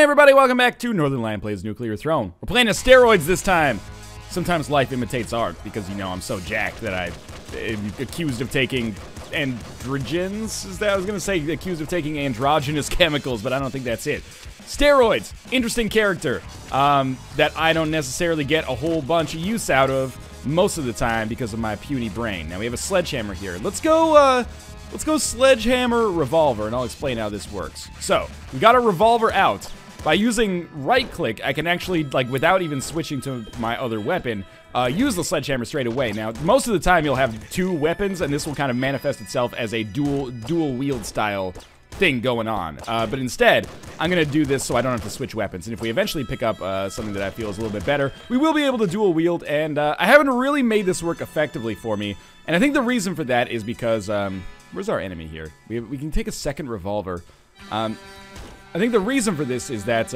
Hey everybody, welcome back to Northernlion Plays Nuclear Throne. We're playing as steroids this time. Sometimes life imitates art because, you know, I'm so jacked that I'm accused of taking androgens. Is that I was gonna say accused of taking androgynous chemicals, but I don't think that's it. Steroids, interesting character that I don't necessarily get a whole bunch of use out of most of the time because of my puny brain. Now we have a sledgehammer here. Let's go sledgehammer revolver, and I'll explain how this works. So we got a revolver out. By using right-click, I can actually, like, without even switching to my other weapon, use the sledgehammer straight away. Now, most of the time you'll have two weapons, and this will kind of manifest itself as a dual-wield style thing going on. But instead, I'm going to do this so I don't have to switch weapons. And if we eventually pick up something that I feel is a little bit better, we will be able to dual-wield, and I haven't really made this work effectively for me. And I think the reason for that is because, where's our enemy here? We can take a second revolver. I think the reason for this is that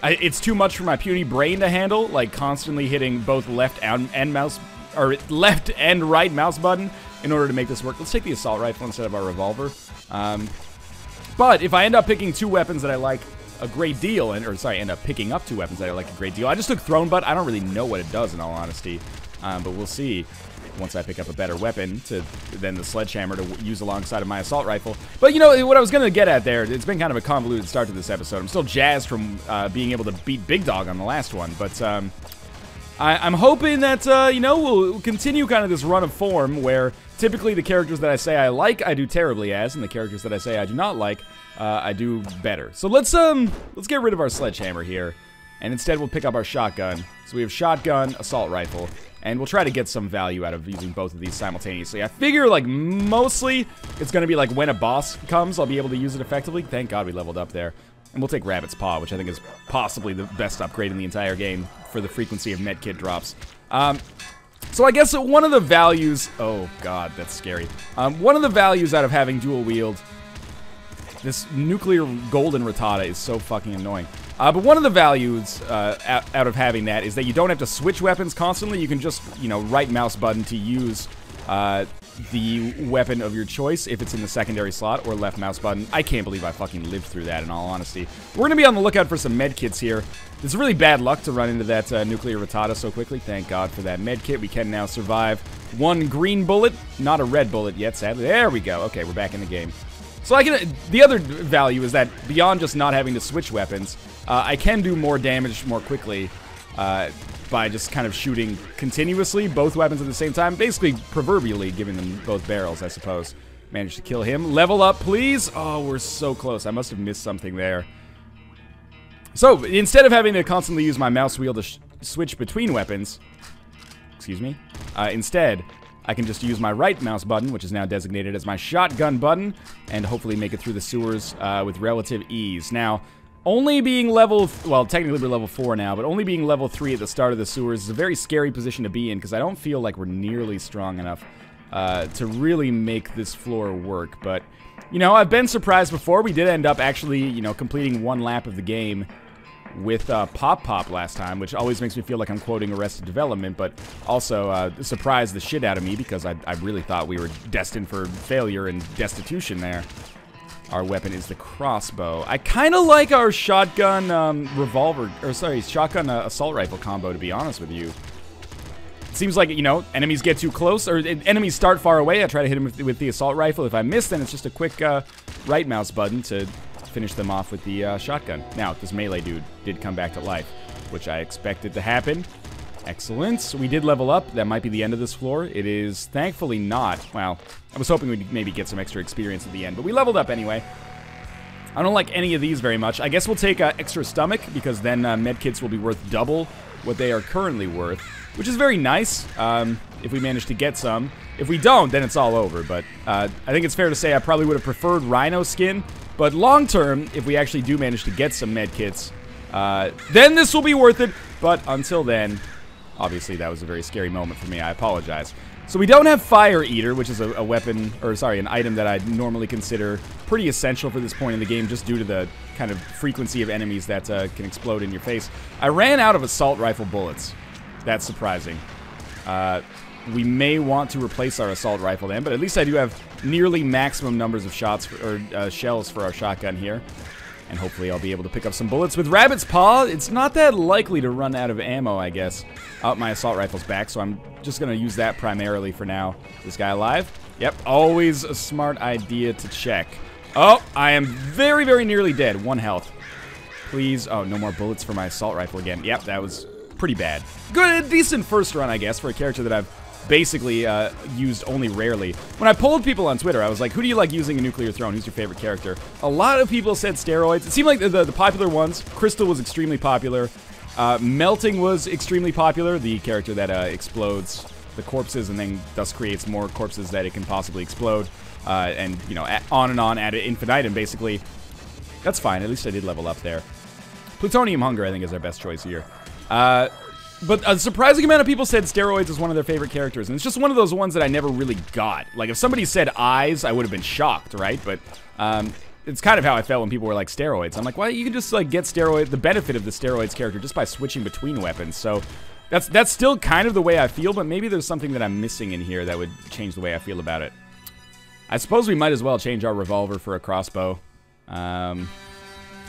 it's too much for my puny brain to handle, like constantly hitting both left and right mouse button in order to make this work. Let's take the assault rifle instead of our revolver. But if I end up picking two weapons that I like a great deal, end up picking up two weapons that I like a great deal. I just took Throne Butt. I don't really know what it does in all honesty, but we'll see once I pick up a better weapon than the sledgehammer to use alongside of my assault rifle. But, you know, what I was going to get at there, it's been kind of a convoluted start to this episode. I'm still jazzed from being able to beat Big Dog on the last one, but I'm hoping that, you know, we'll continue kind of this run of form where typically the characters that I say I like, I do terribly as, and the characters that I say I do not like, I do better. So let's get rid of our sledgehammer here, and instead we'll pick up our shotgun. So we have shotgun, assault rifle, and we'll try to get some value out of using both of these simultaneously. I figure, like, mostly it's going to be like when a boss comes, I'll be able to use it effectively. Thank God we leveled up there. And we'll take Rabbit's Paw, which I think is possibly the best upgrade in the entire game for the frequency of medkit drops. So I guess one of the values... Oh, God, that's scary. One of the values out of having dual wield... This nuclear golden Rattata is so fucking annoying. But one of the values out of having that is that you don't have to switch weapons constantly. You can just, you know, right mouse button to use the weapon of your choice if it's in the secondary slot, or left mouse button. I can't believe I fucking lived through that, in all honesty. We're going to be on the lookout for some medkits here. It's really bad luck to run into that nuclear Rattata so quickly. Thank God for that medkit. We can now survive one green bullet. Not a red bullet yet, sadly. There we go. Okay, we're back in the game. So the other value is that beyond just not having to switch weapons, I can do more damage more quickly by just kind of shooting continuously both weapons at the same time. Basically, proverbially giving them both barrels, I suppose. Managed to kill him. Level up, please. Oh, we're so close. I must have missed something there. So instead of having to constantly use my mouse wheel to switch between weapons, excuse me, instead, I can just use my right mouse button, which is now designated as my shotgun button, and hopefully make it through the sewers with relative ease. Now, only being level... Well, technically we're level 4 now, but only being level 3 at the start of the sewers is a very scary position to be in, because I don't feel like we're nearly strong enough to really make this floor work. But, you know, I've been surprised before. We did end up actually, you know, completing one lap of the game with Pop Pop last time, which always makes me feel like I'm quoting Arrested Development, but also surprised the shit out of me because I really thought we were destined for failure and destitution there. Our weapon is the crossbow. I kind of like our shotgun shotgun assault rifle combo, to be honest with you. It seems like, you know, enemies get too close, or enemies start far away. I try to hit them with the assault rifle. If I miss, then it's just a quick right mouse button to finish them off with the shotgun. Now, this melee dude did come back to life, which I expected to happen. Excellent. So we did level up. That might be the end of this floor. It is thankfully not. Well, I was hoping we'd maybe get some extra experience at the end, but we leveled up anyway. I don't like any of these very much. I guess we'll take extra stomach, because then medkits will be worth double what they are currently worth, which is very nice if we manage to get some. If we don't, then it's all over, but I think it's fair to say I probably would have preferred Rhino skin. But long term, if we actually do manage to get some medkits, then this will be worth it. But until then, obviously that was a very scary moment for me. I apologize. So we don't have Fire Eater, which is a weapon, or sorry, an item that I normally consider pretty essential for this point in the game, just due to the kind of frequency of enemies that can explode in your face. I ran out of assault rifle bullets. That's surprising. We may want to replace our assault rifle then, but at least I do have nearly maximum numbers of shots or shells for our shotgun here. And hopefully I'll be able to pick up some bullets. With Rabbit's Paw, it's not that likely to run out of ammo, I guess. Oh, my assault rifle's back, so I'm just going to use that primarily for now. This guy alive? Yep, always a smart idea to check. Oh, I am very, very nearly dead. 1 health. Please. Oh, no more bullets for my assault rifle again. Yep, that was pretty bad. Good, decent first run, I guess, for a character that I've basically used only rarely. When I polled people on Twitter, I was like, who do you like using a nuclear throne? Who's your favorite character? A lot of people said steroids. It seemed like the popular ones. Crystal was extremely popular. Melting was extremely popular. The character that explodes the corpses and then thus creates more corpses that it can possibly explode. And, you know, on and on ad infinitum, basically. That's fine. At least I did level up there. Plutonium Hunger, I think, is our best choice here. But a surprising amount of people said steroids is one of their favorite characters, and it's just one of those ones that I never really got. Like, if somebody said eyes, I would have been shocked, right? But it's kind of how I felt when people were like steroids. I'm like, well, you can just like get the benefit of the steroids character just by switching between weapons. So that's still kind of the way I feel, but maybe there's something that I'm missing in here that would change the way I feel about it. I suppose we might as well change our revolver for a crossbow.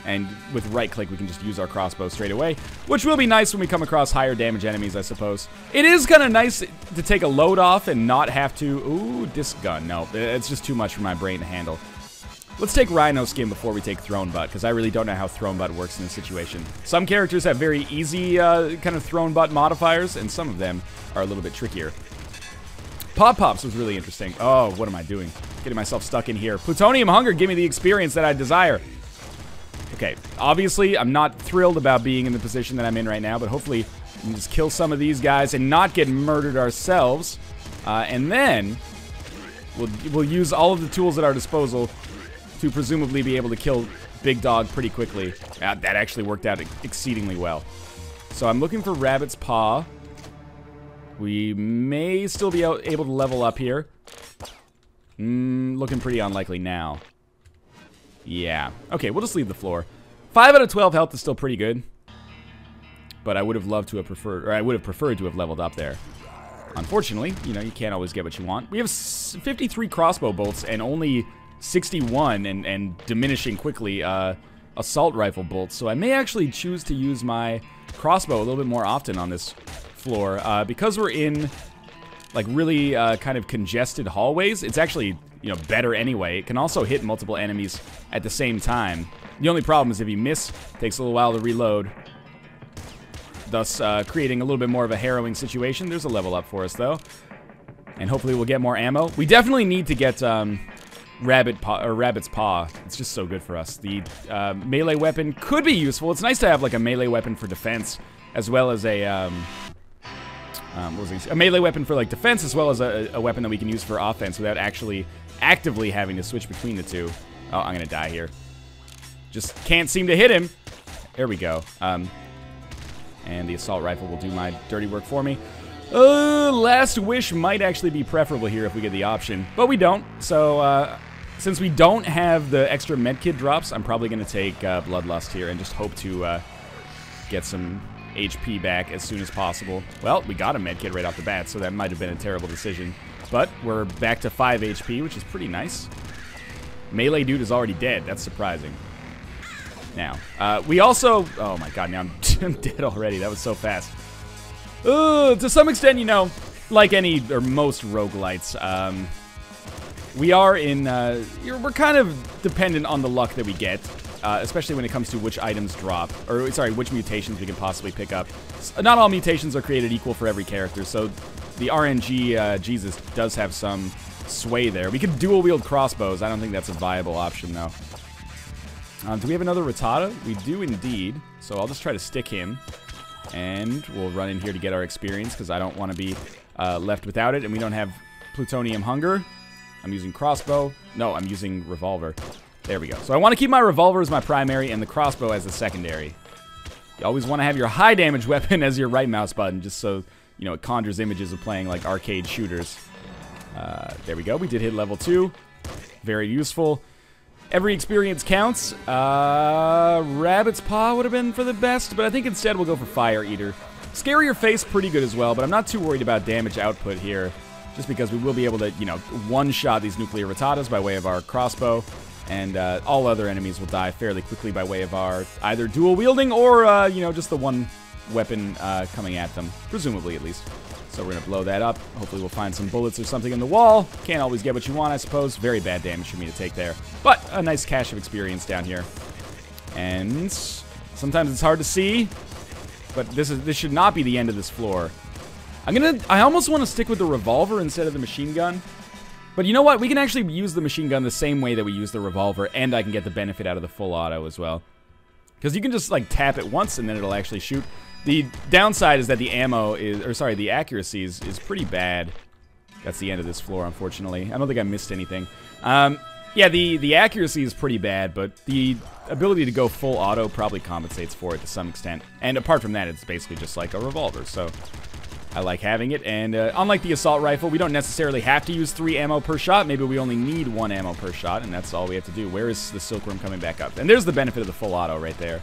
And with right-click, we can just use our crossbow straight away, which will be nice when we come across higher damage enemies, I suppose. It is kind of nice to take a load off and not have to... Ooh, disc gun. No, it's just too much for my brain to handle. Let's take Rhino Skin before we take Throne Butt, because I really don't know how Throne Butt works in this situation. Some characters have very easy kind of Throne Butt modifiers, and some of them are a little bit trickier. Pop Pops was really interesting. Oh, what am I doing? Getting myself stuck in here. Plutonium Hunger, give me the experience that I desire. Okay, obviously, I'm not thrilled about being in the position that I'm in right now, but hopefully we can just kill some of these guys and not get murdered ourselves. And then we'll use all of the tools at our disposal to presumably be able to kill Big Dog pretty quickly. That actually worked out exceedingly well. So I'm looking for Rabbit's Paw. We may still be able to level up here. Looking pretty unlikely now. Yeah. Okay, we'll just leave the floor. 5 out of 12 health is still pretty good. But I would have loved to have preferred, or I would have preferred to have leveled up there. Unfortunately, you know, you can't always get what you want. We have 53 crossbow bolts and only 61, and diminishing quickly, assault rifle bolts. So I may actually choose to use my crossbow a little bit more often on this floor. Because we're in, like, really kind of congested hallways, it's actually... you know, better anyway. It can also hit multiple enemies at the same time. The only problem is if you miss, it takes a little while to reload. Thus, creating a little bit more of a harrowing situation. There's a level up for us, though. And hopefully we'll get more ammo. We definitely need to get Rabbit's Paw. It's just so good for us. The melee weapon could be useful. It's nice to have, like, a melee weapon for defense, as well as a... a melee weapon for, like, defense, as well as a weapon that we can use for offense without actually actively having to switch between the two. Oh, I'm gonna die here. Just can't seem to hit him. There we go. And the assault rifle will do my dirty work for me. Last Wish might actually be preferable here if we get the option, but we don't. So, since we don't have the extra medkit drops, I'm probably gonna take Bloodlust here and just hope to get some HP back as soon as possible. Well, we got a medkit right off the bat, so that might have been a terrible decision. But we're back to 5 HP, which is pretty nice. Melee dude is already dead. That's surprising. Now, we also... oh my god, now I'm dead already. That was so fast. To some extent, you know, like any or most roguelites, we are in... we're kind of dependent on the luck that we get. Especially when it comes to which items drop, or sorry, which mutations we can possibly pick up. Not all mutations are created equal for every character, so the RNG Jesus does have some sway there. We could dual wield crossbows. I don't think that's a viable option though. Do we have another Rattata? We do indeed, so I'll just try to stick him, and we'll run in here to get our experience because I don't want to be left without it, and we don't have Plutonium Hunger. I'm using crossbow. No, I'm using revolver. There we go. So I want to keep my revolver as my primary and the crossbow as the secondary. You always want to have your high damage weapon as your right mouse button, just so, you know, it conjures images of playing like arcade shooters. There we go. We did hit level 2. Very useful. Every experience counts. Rabbit's Paw would have been for the best, but I think instead we'll go for Fire Eater. Scarier Face, pretty good as well, but I'm not too worried about damage output here, just because we will be able to, you know, one-shot these nuclear Rattatas by way of our crossbow. And all other enemies will die fairly quickly by way of our either dual wielding or, you know, just the one weapon coming at them, presumably at least. So we're going to blow that up. Hopefully we'll find some bullets or something in the wall. Can't always get what you want, I suppose. Very bad damage for me to take there. But a nice cache of experience down here. And sometimes it's hard to see, but this should not be the end of this floor. I almost want to stick with the revolver instead of the machine gun. But you know what? We can actually use the machine gun the same way that we use the revolver, and I can get the benefit out of the full auto as well. Because you can just, like, tap it once, and then it'll actually shoot. The downside is that the ammo is, or sorry, the accuracy is pretty bad. That's the end of this floor, unfortunately. I don't think I missed anything. Yeah, the accuracy is pretty bad, but the ability to go full auto probably compensates for it to some extent. And apart from that, it's basically just like a revolver, so I like having it. And unlike the assault rifle, we don't necessarily have to use 3 ammo per shot. Maybe we only need 1 ammo per shot, and that's all we have to do. Where is the silkworm coming back up? And there's the benefit of the full auto right there.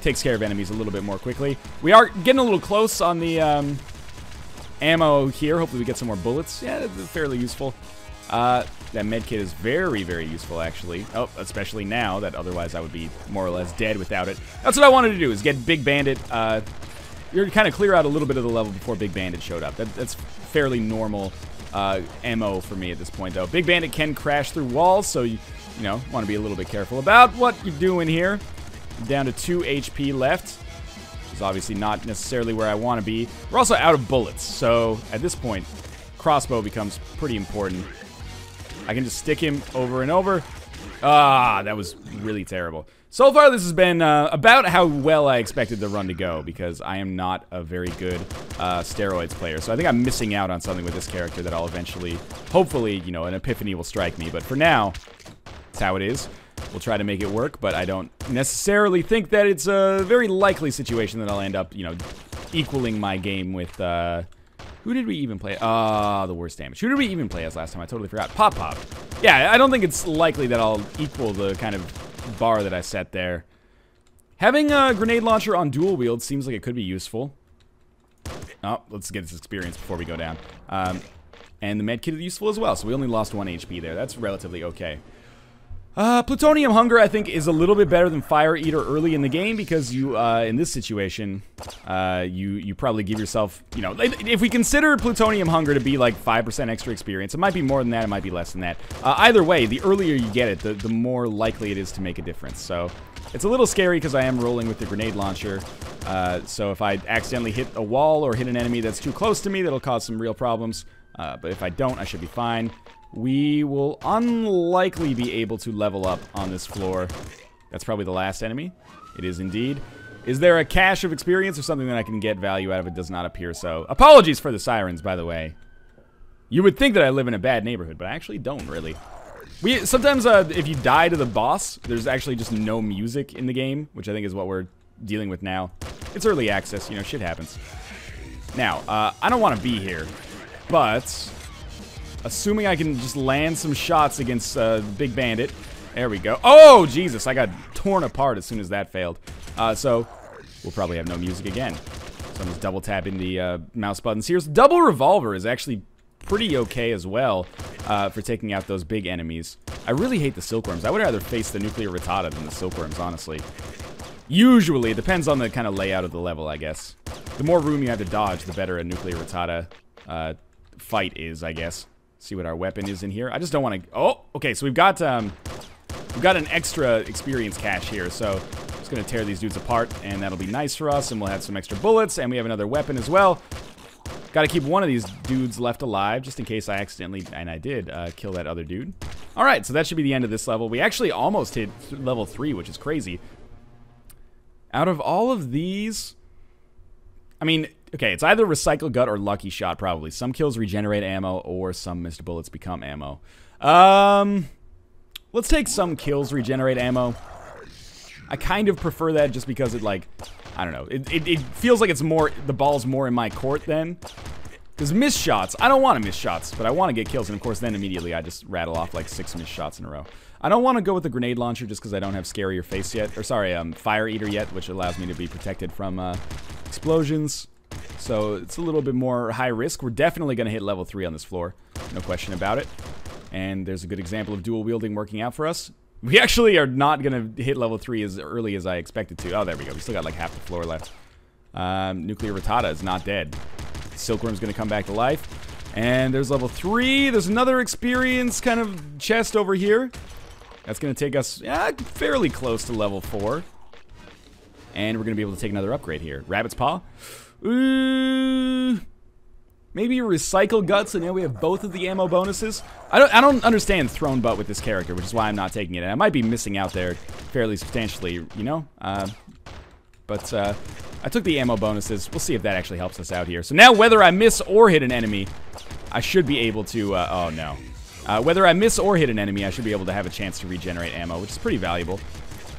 Takes care of enemies a little bit more quickly. We are getting a little close on the ammo here. Hopefully we get some more bullets. Yeah, that's fairly useful. That medkit is very, very useful, actually. Oh, especially now, that otherwise I would be more or less dead without it. That's what I wanted to do, is get Big Bandit. You're kind of clear out a little bit of the level before Big Bandit showed up. That's fairly normal MO for me at this point, though. Big Bandit can crash through walls, so you know, want to be a little bit careful about what you're doing here. Down to 2 HP left. Which is obviously not necessarily where I want to be. We're also out of bullets, so at this point, crossbow becomes pretty important. I can just stick him over and over. Ah, that was really terrible. So far, this has been about how well I expected the run to go, because I am not a very good steroids player. So I think I'm missing out on something with this character that I'll eventually, hopefully, you know, an epiphany will strike me. But for now, that's how it is. We'll try to make it work, but I don't necessarily think that it's a very likely situation that I'll end up, you know, equaling my game with, who did we even play? The worst damage. Who did we even play as last time? I totally forgot. Pop Pop. Yeah, I don't think it's likely that I'll equal the kind of bar that I set there. Having a grenade launcher on dual wield seems like it could be useful. Oh, let's get this experience before we go down. And the medkit is useful as well, so we only lost 1 HP there. That's relatively okay. Plutonium Hunger, I think, is a little bit better than Fire Eater early in the game, because you, in this situation, you probably give yourself, you know, if we consider Plutonium Hunger to be like 5% extra experience, it might be more than that, it might be less than that. Either way, the earlier you get it, the more likely it is to make a difference. So it's a little scary because I am rolling with the grenade launcher. So if I accidentally hit a wall or hit an enemy that's too close to me, that'll cause some real problems. But if I don't, I should be fine. We will unlikely be able to level up on this floor. That's probably the last enemy. It is indeed. Is there a cache of experience or something that I can get value out of? It does not appear so. Apologies for the sirens, by the way. You would think that I live in a bad neighborhood, but I actually don't, really. Sometimes, if you die to the boss, there's actually just no music in the game, which I think is what we're dealing with now. It's early access, you know, shit happens. Now, I don't want to be here, but assuming I can just land some shots against Big Bandit. There we go. Oh, Jesus, I got torn apart as soon as that failed. So we'll probably have no music again. So I'm just double tapping the mouse buttons here. So double revolver is actually pretty okay as well for taking out those big enemies. I really hate the silkworms. I would rather face the nuclear Rattata than the silkworms, honestly. Usually, it depends on the kind of layout of the level, I guess. The more room you have to dodge, the better a nuclear Rattata fight is, I guess. See what our weapon is in here. I just don't want to... Oh, okay, so we've got an extra experience cache here, so I'm just going to tear these dudes apart, and that'll be nice for us, and we'll have some extra bullets, and we have another weapon as well. Got to keep one of these dudes left alive, just in case I accidentally, and I did, kill that other dude. Alright, so that should be the end of this level. We actually almost hit level 3, which is crazy. Out of all of these... I mean... Okay, it's either Recycle Gut or Lucky Shot, probably. Some kills regenerate ammo, or some missed bullets become ammo. Let's take some kills regenerate ammo. I kind of prefer that just because it, like, I don't know. It feels like it's more, the ball's more in my court then. Because missed shots, I don't want to miss shots, but I want to get kills. And of course, then immediately I just rattle off like 6 missed shots in a row. I don't want to go with the grenade launcher just because I don't have Scarier Face yet. Or sorry, Fire Eater yet, which allows me to be protected from explosions. So it's a little bit more high risk. We're definitely going to hit level 3 on this floor. No question about it. And there's a good example of dual wielding working out for us. We actually are not going to hit level 3 as early as I expected to. Oh, there we go. We still got like half the floor left. Nuclear Rattata is not dead. Silkworm's going to come back to life. And there's level 3. There's another experience kind of chest over here. That's going to take us fairly close to level 4. And we're going to be able to take another upgrade here. Rabbit's Paw. Maybe Recycle Guts, and now we have both of the ammo bonuses. I don't understand Thrown Butt with this character, which is why I'm not taking it. And I might be missing out there fairly substantially, you know? But I took the ammo bonuses. We'll see if that actually helps us out here. So now whether I miss or hit an enemy, I should be able to, oh no. Whether I miss or hit an enemy, I should be able to have a chance to regenerate ammo, which is pretty valuable.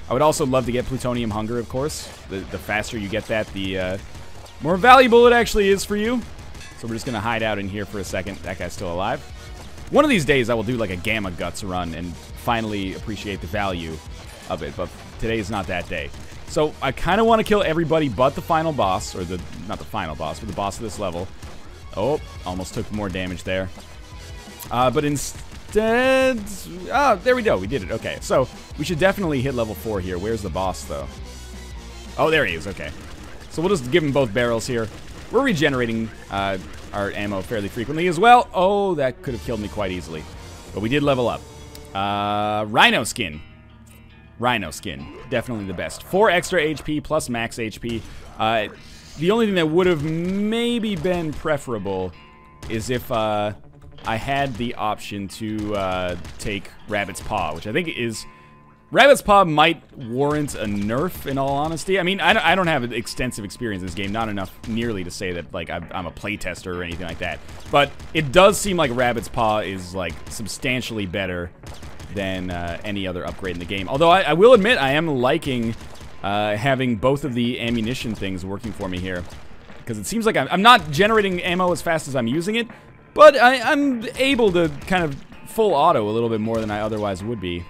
I would also love to get Plutonium Hunger, of course. The faster you get that, the more valuable it actually is for you. So we're just going to hide out in here for a second. That guy's still alive. One of these days, I will do like a Gamma Guts run and finally appreciate the value of it. But today is not that day. So I kind of want to kill everybody but the final boss. Or not the final boss, but the boss of this level. Oh, almost took more damage there. But instead... there we go. We did it. Okay, so we should definitely hit level 4 here. Where's the boss, though? Oh, there he is. Okay. So we'll just give him both barrels here. We're regenerating our ammo fairly frequently as well. Oh, that could have killed me quite easily. But we did level up. Rhino Skin. Rhino Skin. Definitely the best. 4 extra HP plus max HP. The only thing that would have maybe been preferable is if I had the option to take Rabbit's Paw, which I think is... Rabbit's Paw might warrant a nerf, in all honesty. I mean, I don't have extensive experience in this game, not enough nearly to say that, like, I'm a playtester or anything like that. But it does seem like Rabbit's Paw is, like, substantially better than any other upgrade in the game. Although I will admit, I am liking having both of the ammunition things working for me here. Because it seems like I'm not generating ammo as fast as I'm using it, but I'm able to kind of full auto a little bit more than I otherwise would be.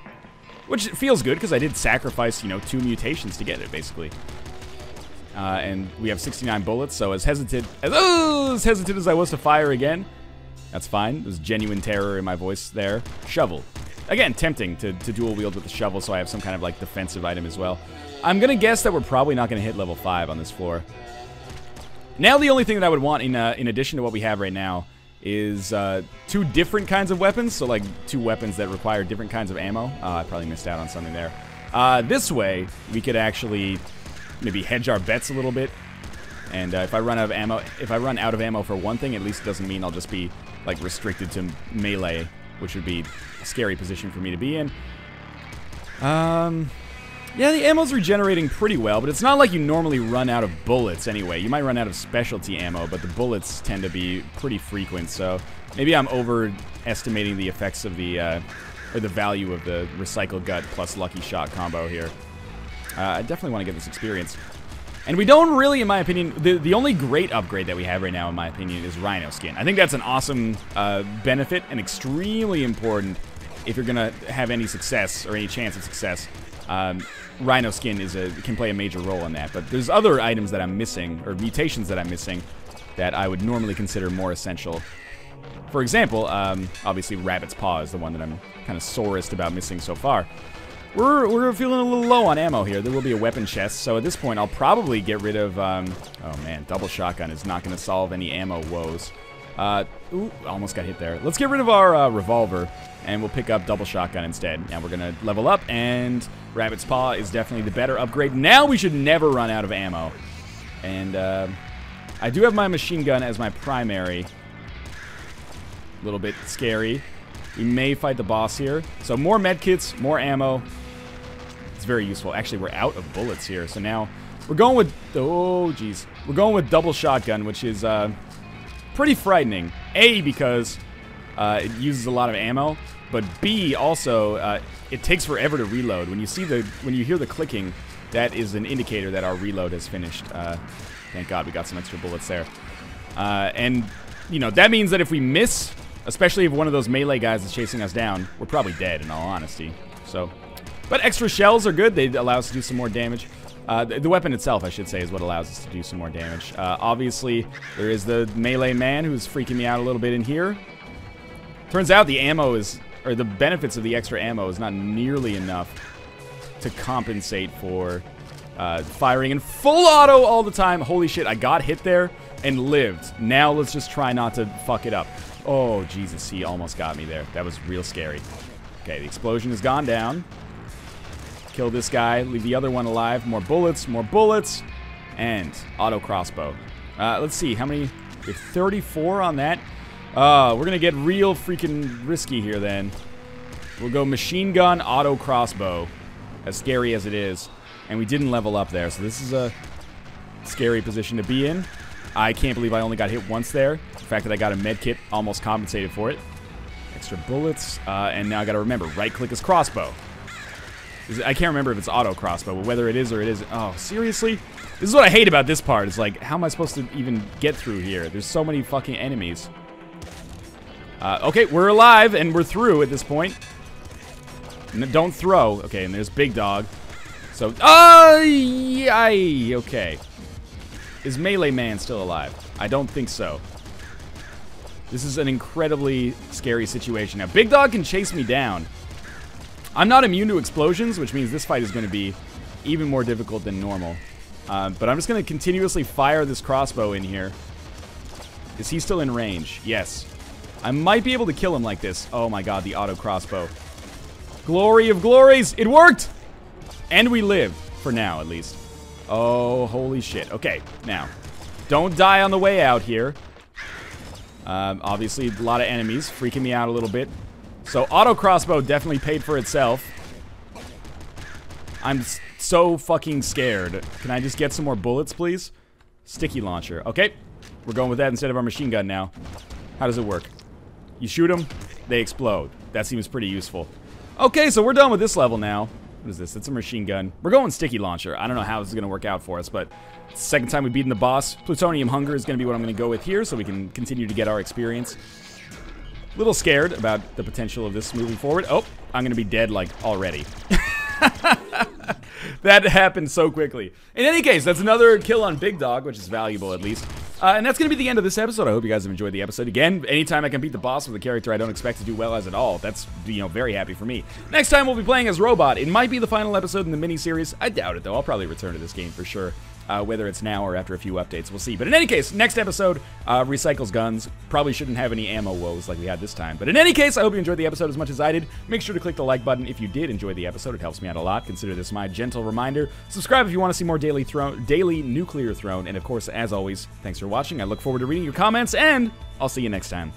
Which feels good, because I did sacrifice, you know, 2 mutations to get it, basically. And we have 69 bullets, so as hesitant as I was to fire again, that's fine. There's genuine terror in my voice there. Shovel. Again, tempting to dual wield with the shovel, so I have some kind of, like, defensive item as well. I'm gonna guess that we're probably not gonna hit level 5 on this floor. Now the only thing that I would want in addition to what we have right now is 2 different kinds of weapons, so like 2 weapons that require different kinds of ammo. I probably missed out on something there. This way, we could actually maybe hedge our bets a little bit. And if I run out of ammo for one thing, at least it doesn't mean I'll just be like restricted to melee, which would be a scary position for me to be in. Yeah, the ammo's regenerating pretty well, but it's not like you normally run out of bullets anyway. You might run out of specialty ammo, but the bullets tend to be pretty frequent, so maybe I'm overestimating the effects of the, or the value of the Recycle Gut plus Lucky Shot combo here. I definitely want to get this experience. And we don't really, in my opinion, the only great upgrade that we have right now, in my opinion, is Rhino Skin. I think that's an awesome benefit and extremely important if you're going to have any success or any chance of success. Rhino Skin can play a major role in that, but there's other items that I'm missing, or mutations that I'm missing, that I would normally consider more essential. For example, obviously Rabbit's Paw is the one that I'm kind of sorest about missing so far. We're feeling a little low on ammo here. There will be a weapon chest, so at this point I'll probably get rid of, oh man, double shotgun is not going to solve any ammo woes. Ooh, almost got hit there. Let's get rid of our revolver, and we'll pick up double shotgun instead. Now we're going to level up, and Rabbit's Paw is definitely the better upgrade. Now we should never run out of ammo. And I do have my machine gun as my primary. A little bit scary. We may fight the boss here. So more medkits, more ammo. It's very useful. Actually, we're out of bullets here, so now we're going with, oh geez, we're going with double shotgun, which is pretty frightening. A, because it uses a lot of ammo, but B, also it takes forever to reload. When you hear the clicking, that is an indicator that our reload has finished. Thank God we got some extra bullets there. And you know that means that if we miss, especially if one of those melee guys is chasing us down, we're probably dead in all honesty. So, but extra shells are good. They allow us to do some more damage. The weapon itself, I should say, is what allows us to do some more damage. Obviously, there is the melee man who's freaking me out a little bit in here. Turns out the ammo is or the benefits of the extra ammo is not nearly enough to compensate for firing in full auto all the time. Holy shit, I got hit there and lived. Now let's just try not to fuck it up. Oh, Jesus, he almost got me there. That was real scary. Okay, the explosion has gone down. Kill this guy, leave the other one alive. More bullets, and auto crossbow. Let's see, how many? We have 34 on that. We're gonna get real freaking risky here then. We'll go machine gun, auto crossbow, as scary as it is. And we didn't level up there, so this is a scary position to be in. I can't believe I only got hit once there. The fact that I got a med kit almost compensated for it. Extra bullets, and now I gotta remember, right click is crossbow. I can't remember if it's auto crossbow, but whether it is or it isn't. Oh, seriously? This is what I hate about this part. It's like, how am I supposed to even get through here? There's so many fucking enemies. Okay, we're alive, and we're through at this point. Don't throw. Okay, and there's Big Dog. So, okay. Is Melee Man still alive? I don't think so. This is an incredibly scary situation. Now, Big Dog can chase me down. I'm not immune to explosions, which means this fight is going to be even more difficult than normal. But I'm just going to continuously fire this crossbow in here. Is he still in range? Yes. I might be able to kill him like this. Oh my god, the auto crossbow. Glory of glories! It worked! And we live. For now, at least. Oh, holy shit. Okay, now. Don't die on the way out here. Obviously, a lot of enemies freaking me out a little bit. So, auto crossbow definitely paid for itself. I'm so fucking scared. Can I just get some more bullets, please? Sticky launcher. Okay. We're going with that instead of our machine gun now. How does it work? You shoot them, they explode. That seems pretty useful. Okay, so we're done with this level now. What is this? It's a machine gun. We're going sticky launcher. I don't know how this is going to work out for us, but it's the second time we've beaten the boss. Plutonium hunger is going to be what I'm going to go with here so we can continue to get our experience. A little scared about the potential of this moving forward. Oh, I'm going to be dead, like, already. That happened so quickly. In any case, that's another kill on Big Dog, which is valuable at least. And that's going to be the end of this episode. I hope you guys have enjoyed the episode. Again, anytime I can beat the boss with a character I don't expect to do well as at all, that's, you know, very happy for me. Next time we'll be playing as Robot. It might be the final episode in the mini-series. I doubt it, though. I'll probably return to this game for sure. Whether it's now or after a few updates, we'll see. But in any case, next episode, recycles guns. Probably shouldn't have any ammo woes like we had this time. But in any case, I hope you enjoyed the episode as much as I did. Make sure to click the like button if you did enjoy the episode. It helps me out a lot. Consider this my gentle reminder. Subscribe if you want to see more daily Nuclear Throne. And of course, as always, thanks for watching. I look forward to reading your comments, and I'll see you next time.